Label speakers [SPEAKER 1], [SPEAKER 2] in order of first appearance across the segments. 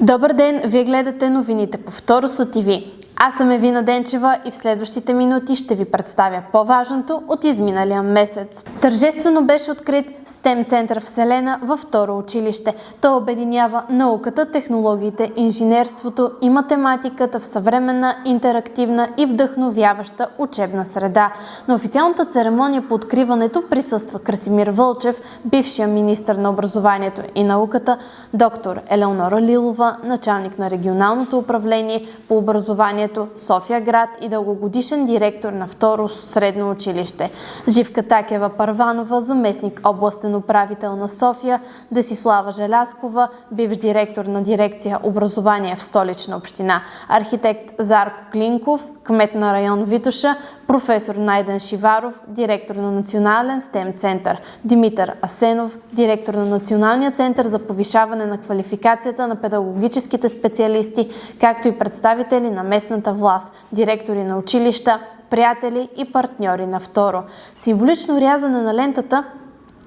[SPEAKER 1] Добър ден! Вие гледате новините по Второ ТВ. Аз съм Евина Денчева и в следващите минути ще ви представя по-важното от изминалия месец. Тържествено беше открит STEM център Вселена във Второ училище. Той обединява науката, технологиите, инженерството и математиката в съвременна, интерактивна и вдъхновяваща учебна среда. На официалната церемония по откриването присъства Красимир Вълчев, бившия министър на образованието и науката, доктор Елеонора Лилова, началник на регионалното управление по образованието София град и дългогодишен директор на Второ средно училище, Живка Такева-Първанова, заместник областен управител на София, Десислава Желязкова, бивш директор на дирекция образование в Столична община, архитект Зарко Клинков, кмет на район Витоша, професор Найден Шиваров, директор на Национален STEM център, Димитър Асенов, директор на Националния център за повишаване на квалификацията на педагогическите специалисти, както и представители на местната власт, директори на училища, приятели и партньори на Второ. Символично рязане на лентата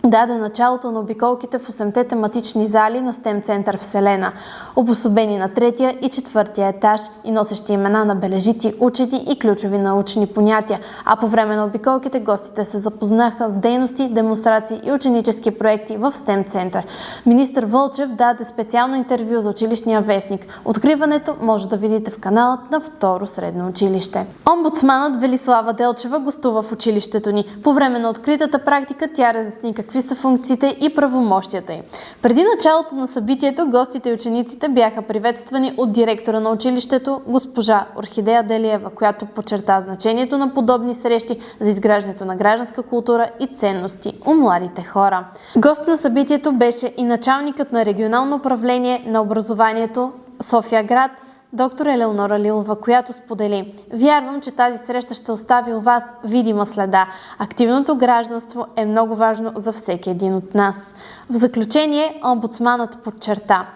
[SPEAKER 1] даде началото на обиколките в 8-те тематични зали на STEM център Вселена, обособени на 3-я и 4-я етаж и носещи имена на бележити учени и ключови научни понятия, а по време на обиколките гостите се запознаха с дейности, демонстрации и ученически проекти в STEM център. Министър Вълчев даде специално интервю за училищния вестник. Откриването може да видите в каналът на Второ средно училище. Омбудсманът Велислава Делчева гостува в училището ни. По време на откритата практика тя разясни какви са функциите и правомощията им. Преди началото на събитието, гостите и учениците бяха приветствани от директора на училището, госпожа Орхидея Делиева, която подчерта значението на подобни срещи за изграждането на гражданска култура и ценности у младите хора. Гост на събитието беше и началникът на регионално управление на образованието София град, доктор Елеонора Лилова, която сподели: "Вярвам, че тази среща ще остави у вас видима следа. Активното гражданство е много важно за всеки един от нас." В заключение, омбудсманът подчерта: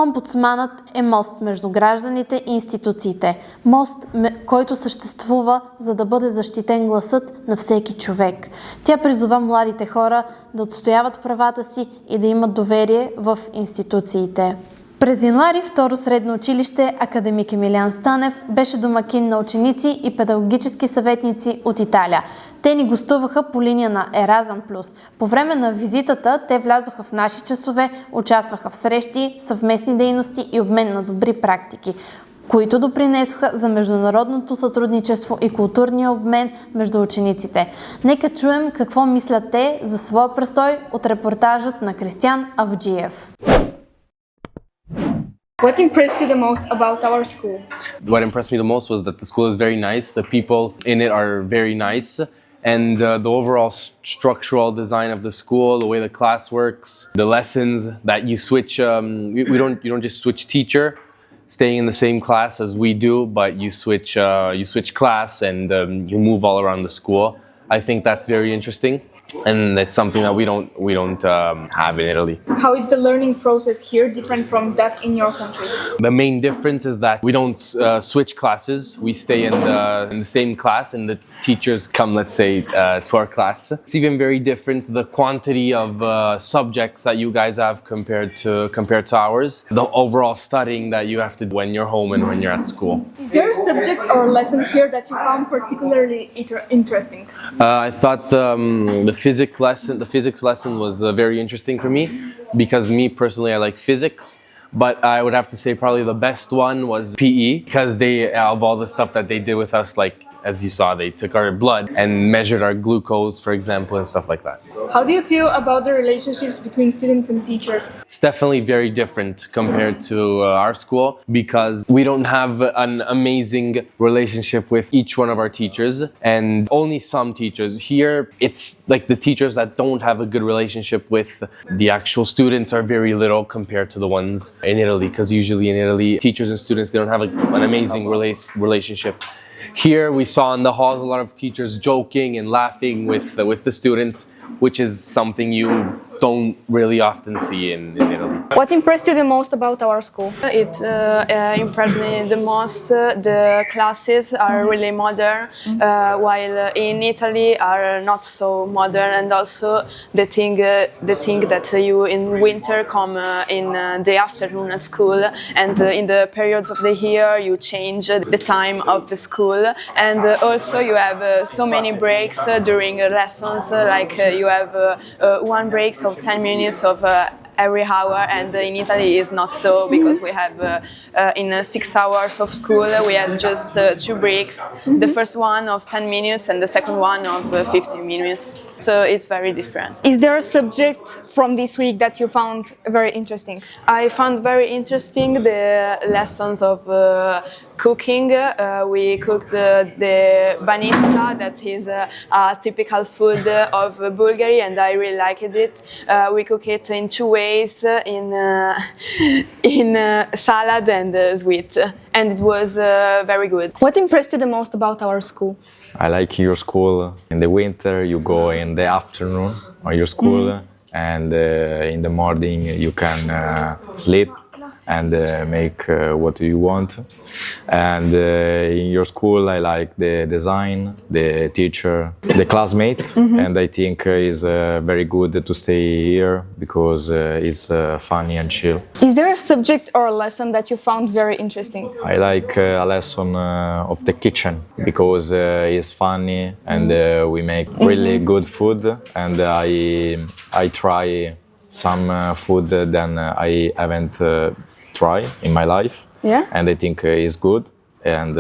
[SPEAKER 1] "Омбудсманът е мост между гражданите и институциите. Мост, който съществува, за да бъде защитен гласът на всеки човек." Тя призова младите хора да отстояват правата си и да имат доверие в институциите. През януари Второ средно училище академик Емилиан Станев беше домакин на ученици и педагогически съветници от Италия. Те ни гостуваха по линия на Еразъм Плюс. По време на визитата те влязоха в наши часове, участваха в срещи, съвместни дейности и обмен на добри практики, които допринесоха за международното сътрудничество и културния обмен между учениците. Нека чуем какво мислят те за своя престой от репортажът на Кристиян Авджиев.
[SPEAKER 2] What impressed you the most about our school?
[SPEAKER 3] What impressed me the most was that the school is very nice, the people in it are very nice, and the overall structural design of the school, the way the class works, the lessons that you switch. You don't just switch teacher, staying in the same class as we do, but you switch class and you move all around the school. I think that's very interesting, and it's something that we don't have in Italy.
[SPEAKER 2] How is the learning process here different from that in your country?
[SPEAKER 3] The main difference is that we don't switch classes. We stay in the same class, and the teachers come, let's say, to our class. It's even very different, the quantity of subjects that you guys have compared to ours. The overall studying that you have to do when you're home and when you're at school.
[SPEAKER 2] Is there a subject or lesson here that you found particularly interesting?
[SPEAKER 3] I thought the physics lesson was very interesting for me, because me personally, I like physics. But I would have to say probably the best one was PE, because of all the stuff that they did with us, like, as you saw, they took our blood and measured our glucose, for example, and stuff like that.
[SPEAKER 2] How do you feel about the relationships between students and teachers?
[SPEAKER 3] It's definitely very different compared to our school, because we don't have an amazing relationship with each one of our teachers, and only some teachers. Here, it's like the teachers that don't have a good relationship with the actual students are very little compared to the ones in Italy, because usually in Italy, teachers and students, they don't have an amazing relationship. Here we saw in the halls a lot of teachers joking and laughing with the students, which is something you don't really often see in Italy.
[SPEAKER 2] What impressed you the most about our school?
[SPEAKER 4] It impressed me the most. The classes are really modern, while in Italy are not so modern. And also the thing that you in winter come in the afternoon at school, and in the periods of the year you change the time of the school, and also you have so many breaks during lessons. Like you have one break of 10 minutes of every hour, and in Italy is not so, because we have in 6 hours of school we had just 2 breaks, the first one of 10 minutes and the second one of 15 minutes, so it's very different.
[SPEAKER 2] Is there a subject from this week that you found very interesting?
[SPEAKER 4] I found very interesting the lessons of cooking. We cooked the banitsa, that is a typical food of Bulgaria, and I really liked it. We cook it in 2 ways, in salad and sweet, and it was very good.
[SPEAKER 2] What impressed you the most about our school?
[SPEAKER 5] I like your school. In the winter, you go in the afternoon on your school, and in the morning you can sleep and make what you want. And in your school, I like the design, the teacher, the classmate, and I think it's very good to stay here because it's funny and chill.
[SPEAKER 2] Is there a subject or a lesson that you found very interesting?
[SPEAKER 5] I like a lesson of the kitchen because it's funny and we make really good food, and I try some food that I haven't tried in my life.
[SPEAKER 2] Yeah?
[SPEAKER 5] And I think it's good. And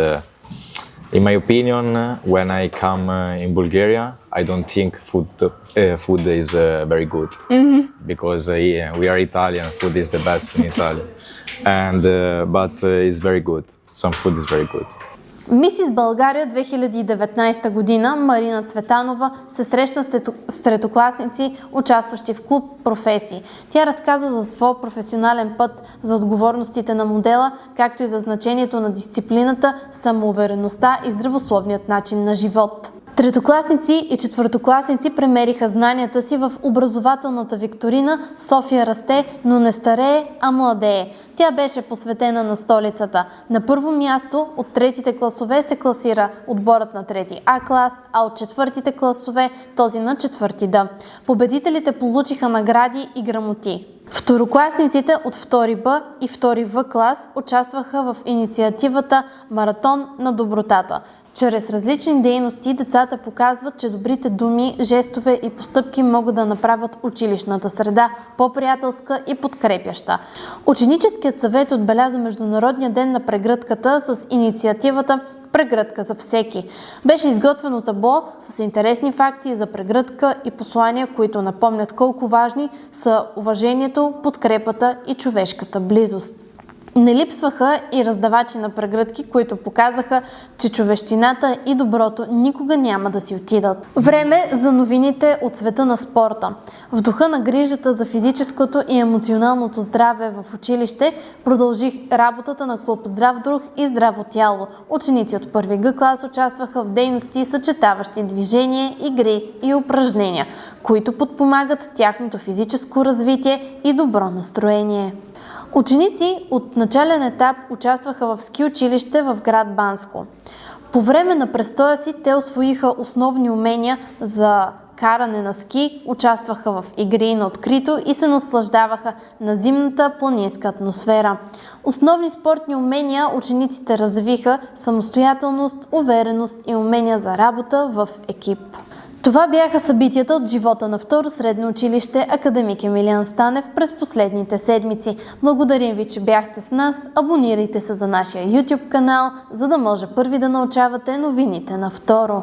[SPEAKER 5] in my opinion, when I come in Bulgaria, I don't think food is very good, because we are Italian. Food is the best in Italy, and but it's very good. Some food is very good.
[SPEAKER 1] Мисис България 2019 година Марина Цветанова се срещна с третокласници, участващи в клуб професии. Тя разказа за своя професионален път, за отговорностите на модела, както и за значението на дисциплината, самоувереността и здравословният начин на живот. Третокласници и четвъртокласници премериха знанията си в образователната викторина "София расте, но не старее, а младее". Тя беше посветена на столицата. На първо място от третите класове се класира отборът на трети А клас, а от четвъртите класове този на четвърти Д. Победителите получиха награди и грамоти. Второкласниците от втори Б и втори В клас участваха в инициативата "Маратон на добротата". Чрез различни дейности децата показват, че добрите думи, жестове и постъпки могат да направят училищната среда по-приятелска и подкрепяща. Ученическият съвет отбеляза Международния ден на прегръдката с инициативата "Прегръдка за всеки". Беше изготвено табло с интересни факти за прегръдка и послания, които напомнят колко важни са уважението, подкрепата и човешката близост. Не липсваха и раздавачи на прегръдки, които показаха, че човещината и доброто никога няма да си отидат. Време за новините от света на спорта. В духа на грижата за физическото и емоционалното здраве в училище продължи работата на клуб "Здрав дух и здраво тяло". Ученици от първи Г клас участваха в дейности, съчетаващи движение, игри и упражнения, които подпомагат тяхното физическо развитие и добро настроение. Ученици от начален етап участваха в ски училище в град Банско. По време на престоя си те усвоиха основни умения за каране на ски, участваха в игри на открито и се наслаждаваха на зимната планинска атмосфера. Основни спортни умения учениците развиха самостоятелност, увереност и умения за работа в екип. Това бяха събитията от живота на второ средно училище "Академик Емилиан Станев" през последните седмици. Благодарим ви, че бяхте с нас. Абонирайте се за нашия YouTube канал, за да може първи да научавате новините на второ.